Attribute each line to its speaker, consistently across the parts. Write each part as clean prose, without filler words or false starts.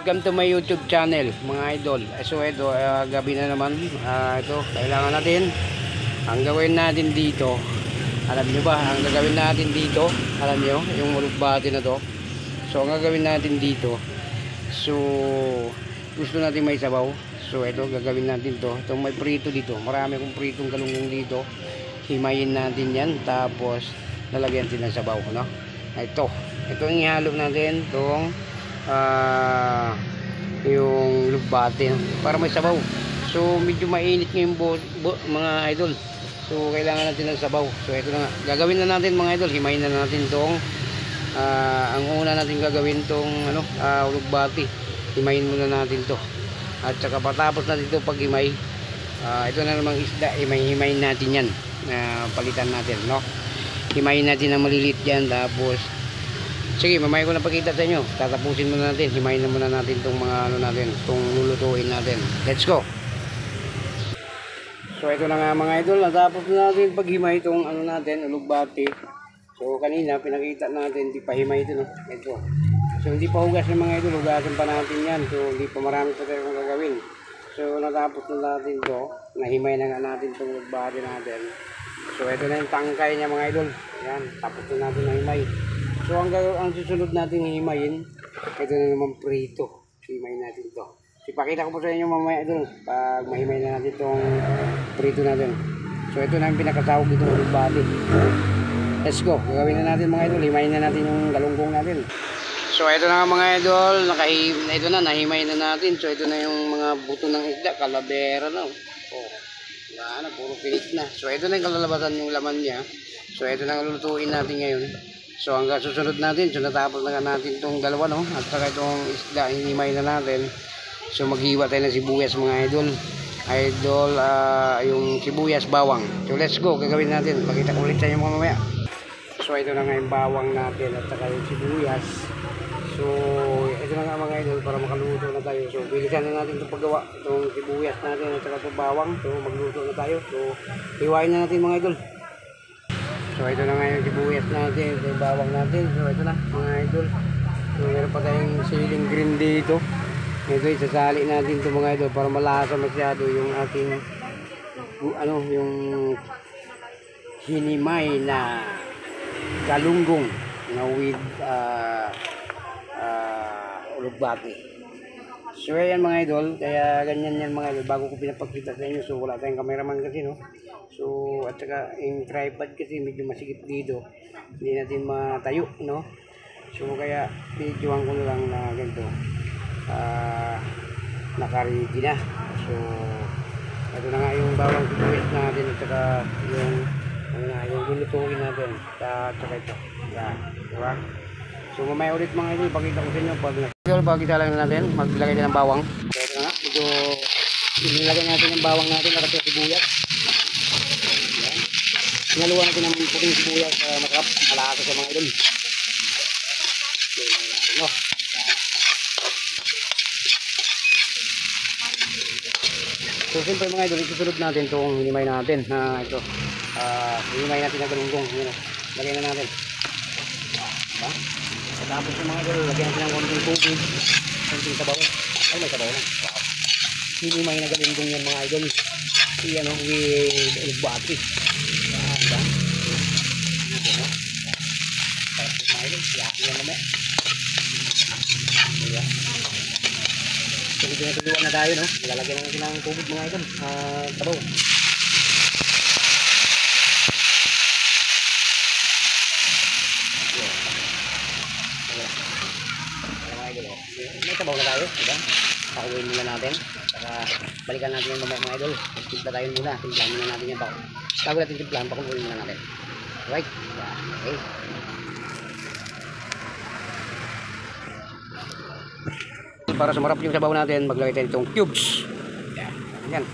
Speaker 1: Welcome to my YouTube channel mga idol. So ito gabi na naman. Ito kailangan natin ang gawin natin dito. Alam nyo ba ang gagawin natin dito? Alam nyo yung ulugbati na to. So ang gagawin natin dito, so gusto natin may sabaw. So ito gagawin natin to. Itong may prito dito. Marami akong pritong galunggong dito. Himayin natin yan. Tapos lalagyan din ng sabaw, no? Ito ang ihalo natin itong yung lugbate para may sabaw. So medyo mainit ngayon mga idol. So kailangan natin ng sabaw. So ito na nga. Gagawin na natin mga idol. Himayin na natin itong ang una natin gagawin itong lugbate. Himayin muna natin to. At saka patapos natin ito pag himay, ito na namang isda. Himayin natin yan. Palitan natin, no? Himayin natin na maliliit yan. Tapos sige, mamaya ko na pakita sa inyo. Tatapusin muna natin. Himayin na muna natin itong mga natin, itong lulutuin natin. Let's go. So ito na nga mga idol. Natapos na natin paghimay itong natin, ulugbati. So kanina pinakita natin, di pa himay ito, no? Ito. So hindi pa hugas ng mga idol. Hugasan pa natin yan. So hindi pa marami pa tayong gagawin. So natapos na natin ito. Nahimay na nga natin itong ulugbati natin. So ito na yung tangkay niya mga idol. Ayan. Tapos na natin na himay. So ang susunod natin himayin, ito na naman prito. Himayin natin ito. Ipakita ko po sa inyo mamaya doon pag mahimay na natin itong prito natin. So ito na yung pinakatawag dito ng ulugbati. Let's go. Gagawin na natin mga idol. Himayin na natin yung galunggong natin. So ito na mga idol. Ito na, nahimay na natin. So ito na yung mga buto ng isda. Kalabera na. Oh, wala na. Puro pilit na. So ito na yung kalalabasan yung laman niya. So ito na yung lulutuin natin ngayon. So hanggang susunod natin, so natapos na natin itong dalawa, no? At saka itong isda, hinimay na natin. So maghiwa tayo ng sibuyas mga idol. Yung sibuyas bawang. So let's go, gagawin natin. Pakita ko ulit sa inyo mamaya. So ito na nga yung bawang natin at saka yung sibuyas. So ito na nga mga idol para makaluto na tayo. So bilisan na natin itong paggawa. Itong sibuyas natin at saka itong bawang. So magluto na tayo. So hiwain na natin mga idol. So ito na nga yung sibuyas natin, ito yung bawang natin. So ito na mga idol. So meron pa tayong siling green dito. Ito isasali natin ito mga idol para malasa masyado yung ating yung hinimay na galunggong na with ulugbati. So ayan mga idol, kaya ganyan yan mga idol. Bago ko pinapakita sa inyo, so wala tayong cameraman kasi, no? So at saka yung tripod kasi medyo masikip dito, hindi natin matayo, no? So kaya videoan ko na lang na ganito, naka-ready na. So ito na nga yung bawang sibuyas natin at saka yung lulutuin natin at saka ito. Yan, diba? So mamaya ulit mga idol, pakita ko sa inyo pag isa lang natin, maglagay din ng bawang. So ito na nga, medyo ilagay natin yung bawang natin at saka sibuyas. Yan. Sinaluan natin ng puting sibuyas, masarap, malasa sa mga idol. So, so siyempre mga idol, isusunod natin itong hinimay natin na ito. Hinimay natin na galunggong. Lagay na natin. Diba? Tapos yung mga idol, lagyan natin ng konting tubig, konting sabaw. Ay, may sabaw na. Wow. Hinimay na galunggong yan mga idol. Iyan o, with ulugbati. Diba? Diba? Tapos mga idol, yakin yan naman. Diba? So pinatuluan na tayo, no? Lalagyan natin ng tubig mga idol. Sabaw. May sabaw na tayo, diba? Pakuin muna natin. Saka balikan natin yung mga idol. Timpla tayo muna. Timplahan muna natin yung bago natin timplahan, pakuin muna natin. Right? Okay. Para sumarap yung sabaw natin, maglagay tayo itong cubes. Yan.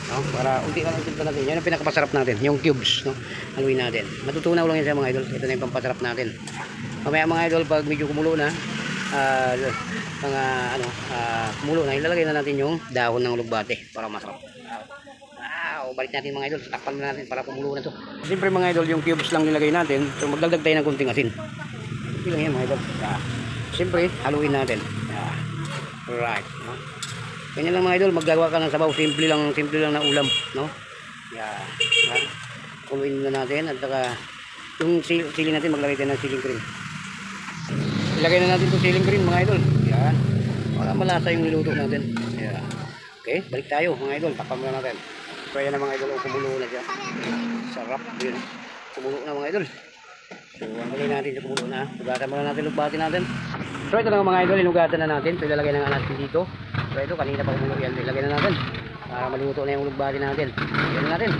Speaker 1: No? Para unti ka lang timpla natin. Yan ang pinakapasarap natin, yung cubes. No? Haluin natin. Matutunaw lang yan sa mga idol. Ito na yung pampasarap natin. Mamaya mga idol, pag medyo kumulo na, kumulo na, ilalagay na natin yung dahon ng ulugbati para masarap. Wow, balik natin mga idol. Takpan na natin para kumulo na to. Siyempre mga idol, yung cubes lang nilagay natin. So magdagdag tayo ng kunting asin. Ito lang yan mga idol. Siyempre, haluin natin. Right, no? Ganyan lang mga idol, maggagawa ka ng sabaw, simple lang na ulam, no? Yeah, yeah. Kuluin na natin at saka yung sili natin, maglagay tayo ng siling cream. Ilagay na natin itong siling cream mga idol. Yan. Para malasa yung niluto natin. Yeah. Okay, balik tayo mga idol, takpan muna natin. So ayan na mga idol, kumulo na siya. Sarap yun. Kumulo na mga idol. So ang gawin natin sa kumulo na, lugatan muna natin, lugbati natin. So ito lang mga idol, inugatan na natin. So ilalagay na nga natin dito. So ito, kanina pa kumulo yan. Ilagay na natin. Para maluto na yung lugbati natin. Ilagay na natin.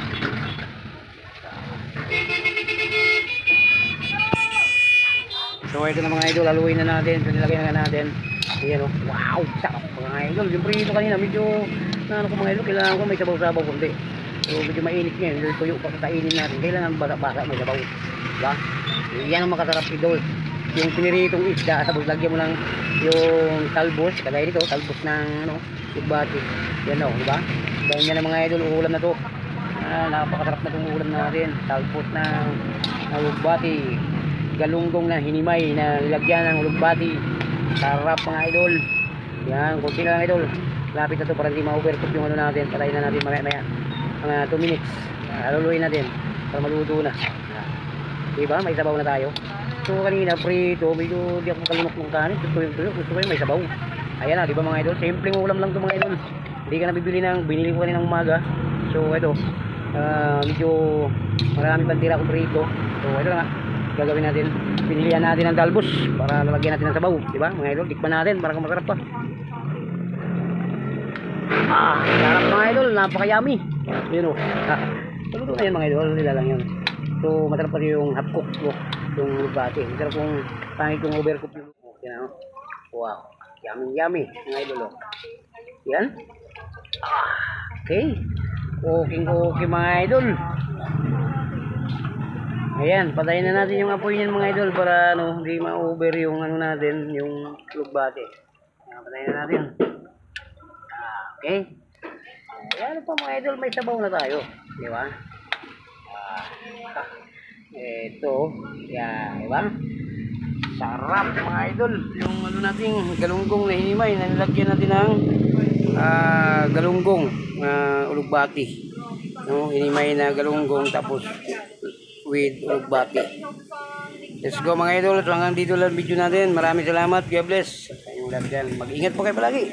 Speaker 1: So ito na mga idol, haluin na natin. So nilagay na natin. Ayan o. Wow! Sarap mga idol. Yung prito kanina, medyo ano ko mga idol, kailangan ko may sabaw-sabaw kundi. So medyo mainit ngayon. Yung tuyo pa kakainin natin. Kailangan basa-basa may sabaw. Diba? Yan ang makasarap idol. Yung piniritong isda, tapos lagyan mo lang yung talbos, kagaya dito, talbos ng ano, lugbati. Yan o, diba? Dahil yan ang mga idol, ulam na to. Napakasarap na itong ulam natin. Talbos ng lugbati. Galunggong na hinimay na nilagyan ng lugbati. Sarap mga idol. Yan, kunti na lang idol. Lapit na to para hindi ma-overcook yung ano natin. Patayin na natin maya-maya. Mga 2 minutes. Haluluin natin para maluto na. Diba? May sabaw na tayo. So kanina prito, medyo di ako makalunok ng kanin. Gusto ko yung may sabaw. Ayan na, diba mga idol? Simpleng ulam lang to mga idol. Hindi ka nabibili binili ko kanina ng umaga. So ito, medyo marami pang tira akong prito. So ito na nga, gagawin natin. Pinilihan natin ang talbos para lalagyan natin ng sabaw. Diba mga idol? Tikman natin para kung masarap pa. Sarap mga idol, napaka-yummy. Yun o. Saluto na yun mga idol, nila lang yun. So masarap pa yung half cook yung lugbati. Masarap kung pangit yung overcook yung okay na, no? Wow, yummy mga idol o. Yan. Okay. Okay mga idol. Ayan, patayin na natin yung apoy niyan mga idol para ano, hindi ma-over yung ano natin, yung lugbati. Patayin na natin. Okay. Ayan pa mga idol, may sabaw na tayo. Di ba? Ito. Yan, di ba? Sarap mga idol. Yung ano natin, galunggong na hinimay, nalagyan natin ng galunggong ulugbati. No, hinimay na galunggong tapos with ulugbati. Let's go mga idol. So hanggang dito lang video natin. Maraming salamat. God bless. Sa inyong lahat dyan. Mag-ingat po kayo palagi.